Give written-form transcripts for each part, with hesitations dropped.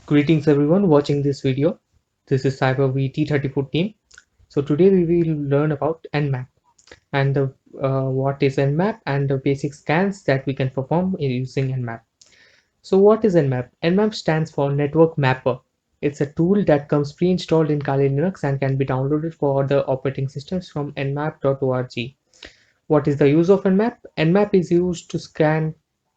Greetings everyone watching this video. This is CyberV T34 So today we will learn about Nmap and what is Nmap and the basic scans that we can perform using Nmap. So what is Nmap? Nmap stands for Network Mapper. It's a tool that comes pre-installed in Kali Linux and can be downloaded for other operating systems from nmap.org. What is the use of Nmap? Nmap is used to scan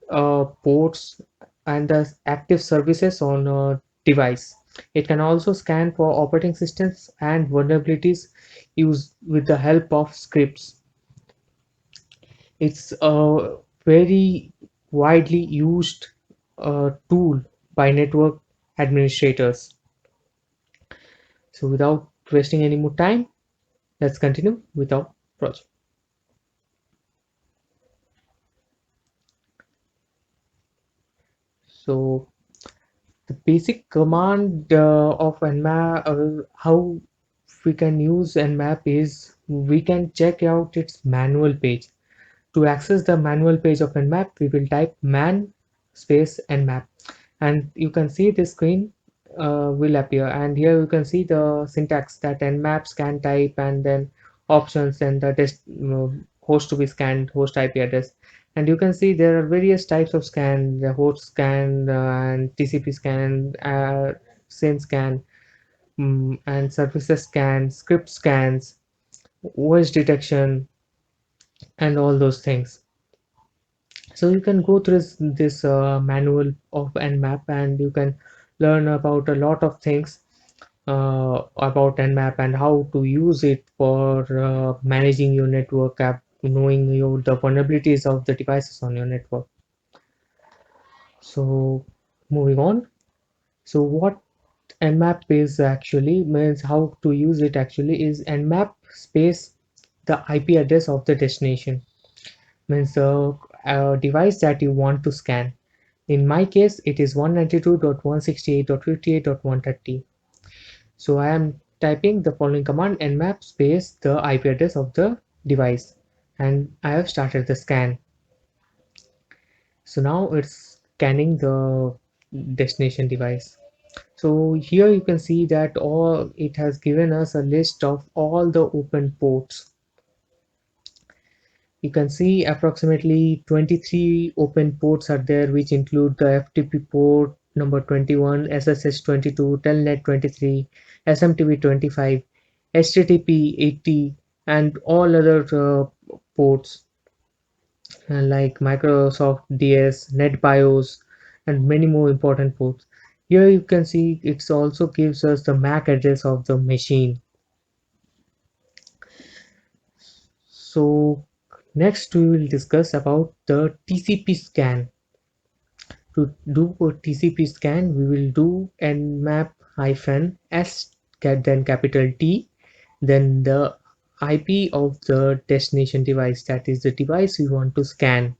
ports and the active services on a device. It can also scan for operating systems and vulnerabilities used with the help of scripts. It's a very widely used tool by network administrators. So without wasting any more time, let's continue with our project. So the basic command of nmap, how we can use nmap is we can check out its manual page. To access the manual page of nmap, we will type man space nmap, and you can see the screen will appear, and here you can see the syntax that nmap scan type and then options and the host to be scanned, host IP address. And you can see there are various types of scan, the host scan and TCP scan, SYN scan, and services scan, script scans, voice detection, and all those things. So you can go through this manual of nmap and you can learn about a lot of things about nmap and how to use it for managing your network app, knowing the vulnerabilities of the devices on your network. So moving on, so what nmap is actually means, how to use it actually is nmap space the IP address of the destination, means the device that you want to scan. In my case, it is 192.168.58.130. So I am typing the following command nmap space the IP address of the device, and I have started the scan. So now it's scanning the destination device. So here you can see that all it has given us a list of all the open ports. You can see approximately 23 open ports are there, which include the FTP port number 21, SSH 22, Telnet 23, SMTP 25, HTTP 80, and all other ports like Microsoft DS, NetBIOS, and many more important ports. Here you can see it also gives us the MAC address of the machine. So next we will discuss about the TCP scan. To do a TCP scan, we will do nmap hyphen s then capital T, then the IP of the destination device, that is the device we want to scan.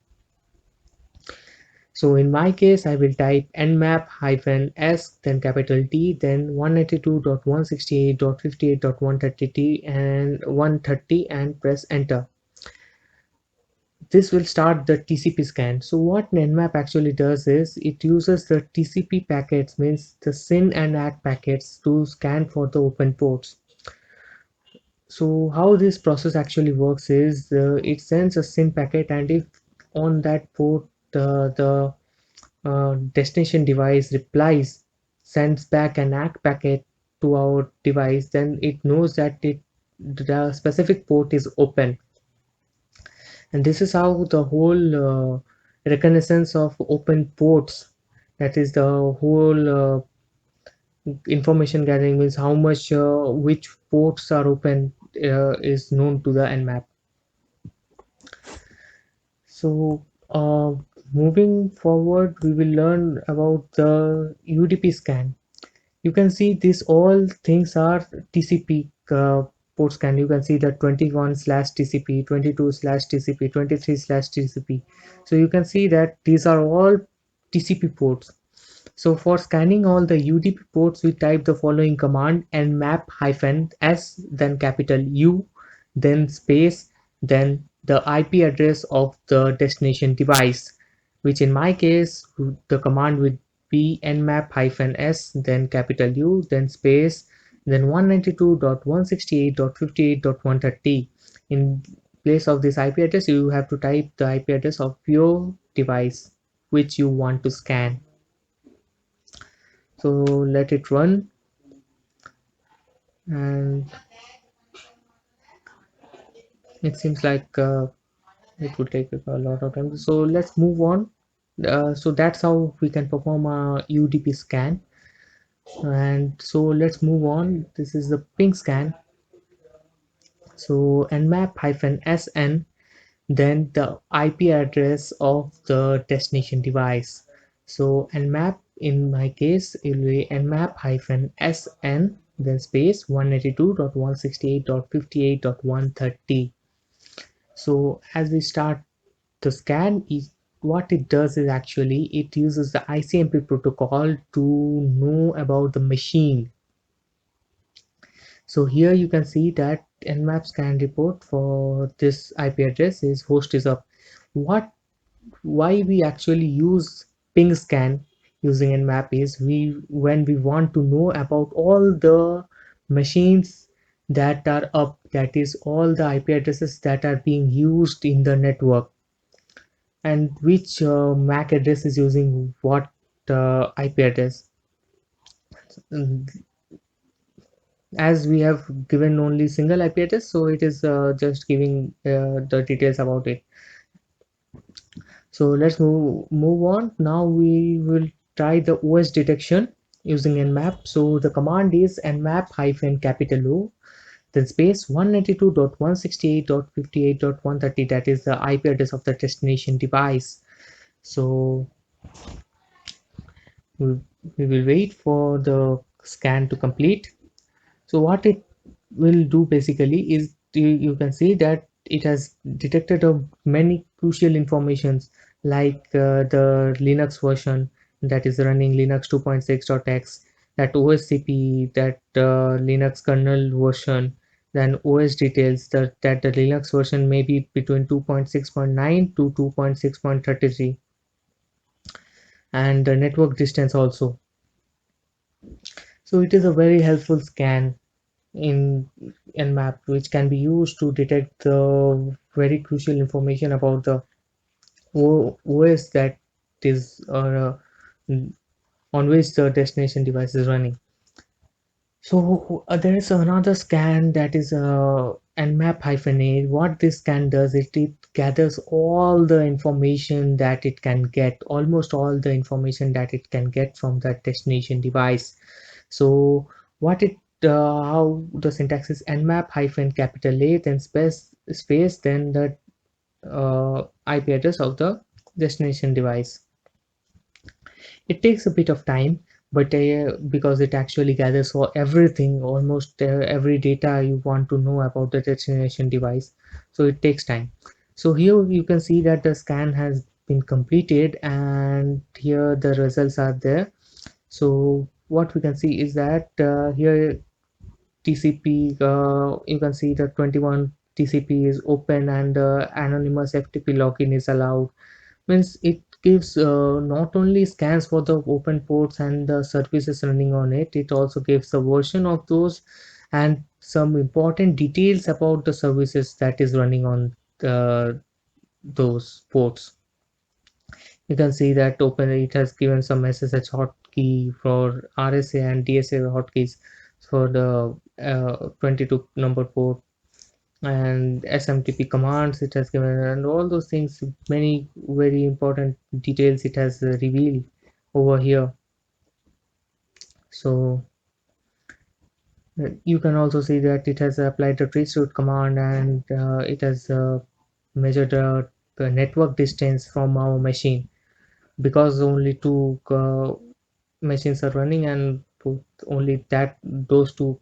So in my case, I will type nmap hyphen s then capital T then 192.168.58.130 and 130 and press enter. This will start the TCP scan. So what Nmap actually does is it uses the TCP packets, means the SYN and ACK packets, to scan for the open ports. So how this process actually works is it sends a SYN packet, and if on that port the destination device replies, sends back an ACK packet to our device, then it knows that the specific port is open. And this is how the whole reconnaissance of open ports, that is the whole information gathering, means how much which ports are open is known to the nmap. So moving forward, we will learn about the UDP scan. You can see these all things are TCP port scan. You can see that 21/TCP, 22/TCP, 23/TCP. So you can see that these are all TCP ports. So for scanning all the UDP ports, we type the following command nmap hyphen s then capital U then space then the IP address of the destination device, which in my case the command be nmap-s, then capital U, then space, then 192.168.58.130. In place of this IP address, you have to type the IP address of your device which you want to scan. So let it run, and it seems like it will take a lot of time. So let's move on. So that's how we can perform a UDP scan. And so let's move on. This is the ping scan. So nmap-sn, then the IP address of the destination device. So nmap in my case it will be nmap-sn, then space 192.168.58.130. So as we start the scan, what it does is actually it uses the ICMP protocol to know about the machine. So here you can see that nmap scan report for this IP address is host is up. What Why we actually use ping scan using nmap is when we want to know about all the machines that are up, that is all the IP addresses that are being used in the network, and which MAC address is using what IP address. As we have given only single IP address, so it is just giving the details about it. So let's move on. Now we will try the OS detection using nmap. So the command is nmap hyphen capital O, then space 192.168.58.130, that is the IP address of the destination device. So we, we will wait for the scan to complete. So what it will do basically is you can see that it has detected many crucial informations like the Linux version that is running Linux 2.6.x, that OSCP, that Linux kernel version, then OS details that the Linux version may be between 2.6.9 to 2.6.33, and the network distance also. So it is a very helpful scan in nmap which can be used to detect the very crucial information about the OS that is on which the destination device is running. So there is another scan that is nmap-a. What this scan does, it gathers all the information that it can get, almost all the information that it can get from that destination device. So what it how the syntax is nmap hyphen capital A, then space, then the IP address of the destination device. It takes a bit of time, but because it actually gathers for everything, almost every data you want to know about the destination device, so it takes time. So here you can see that the scan has been completed, and here the results are there. So what we can see is that here TCP, you can see the 21 TCP is open, and anonymous FTP login is allowed. Means it gives not only scans for the open ports and the services running on it, it also gives the version of those and some important details about the services that is running on those ports. You can see that open it has given some SSH hotkey for RSA and DSA hotkeys for the 22 number port, and SMTP commands it has given, and all those things, many very important details it has revealed over here. So you can also see that it has applied the traceroute command, and it has measured the network distance from our machine, because only two machines are running, and only that those two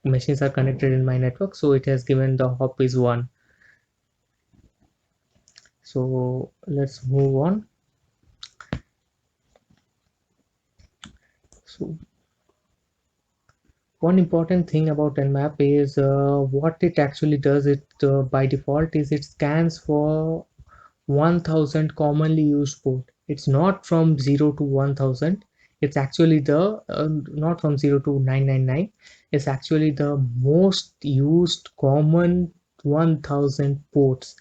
machines are connected in my network, so it has given the hop is 1. So let's move on. So one important thing about nmap is what it actually does, it by default is it scans for 1000 commonly used port. It's not from 0 to 1000. It's actually the not from 0 to 999. It's actually the most used common 1000 ports,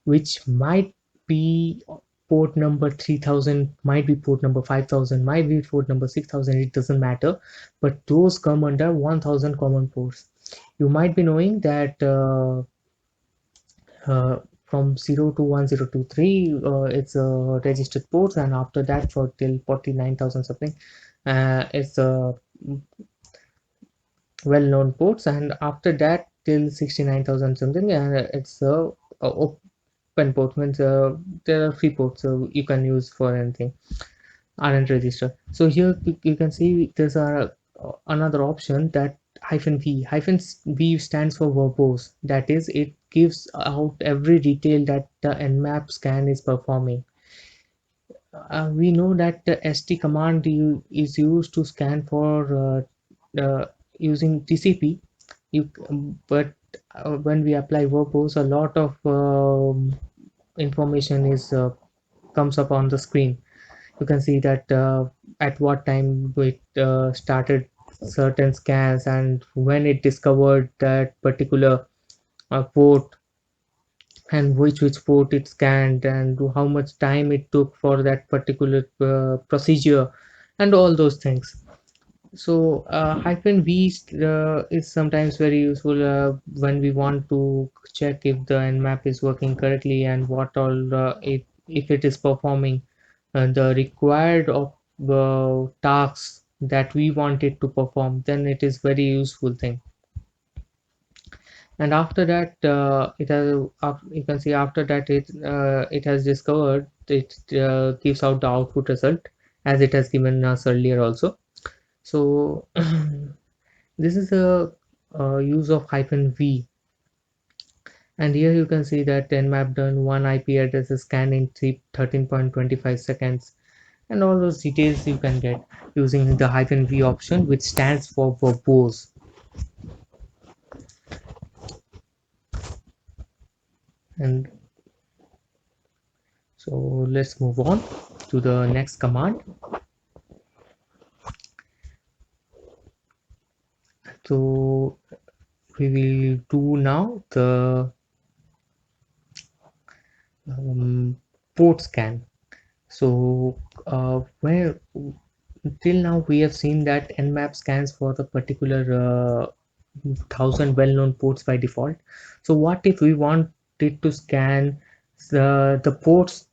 which might be port number 3000, might be port number 5000, might be port number 6000. It doesn't matter, but those come under 1000 common ports. You might be knowing that from 0 to 1023, it's registered ports, and after that for till 49,000 something, it's well-known ports, and after that till 69,000 something, it's open port. Means there are free ports, so you can use for anything, aren't registered. So here you can see there's another option, that hyphen v stands for verbose. That is, it gives out every detail that the nmap scan is performing. We know that the st command is used to scan for using tcp. But when we apply verbose, a lot of information is comes up on the screen. You can see that at what time it started certain scans, and when it discovered that particular port, and which port it scanned, and how much time it took for that particular procedure, and all those things. So hyphen v is sometimes very useful when we want to check if the nmap is working correctly, and what all if it is performing the required of tasks that we want it to perform. Then it is very useful thing. And after that it has you can see after that it has discovered, it gives out the output result as it has given us earlier also. So this is a use of hyphen v. And here you can see that nmap done one ip address is scanned in 13.25 seconds, and all those details you can get using the hyphen v option, which stands for verbose. And so let's move on to the next command. So we will do now the port scan. So where till now we have seen that nmap scans for the particular 1000 well-known ports by default. So what if we want it to scan the ports,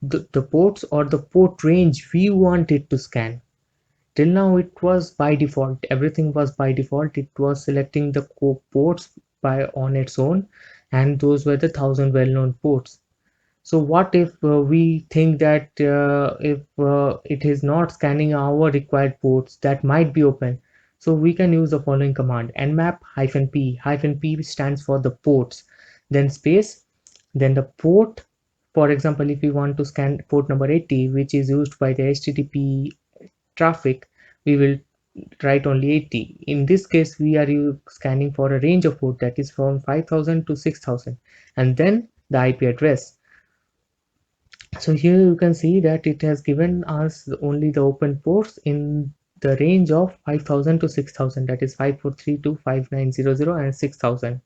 the ports or the port range we want it to scan? Till now it was by default, everything was by default. It was selecting the ports by on its own, and those were the 1000 well-known ports. So what if we think that if it is not scanning our required ports that might be open? So we can use the following command: nmap -p. -p stands for the ports, then space, then the port. For example, if we want to scan port number 80, which is used by the http traffic, we will write only 80. In this case, we are scanning for a range of port that is from 5000 to 6000, and then the ip address. So here you can see that it has given us only the open ports in the range of 5000 to 6000, that is 543 to 5900 and 6000.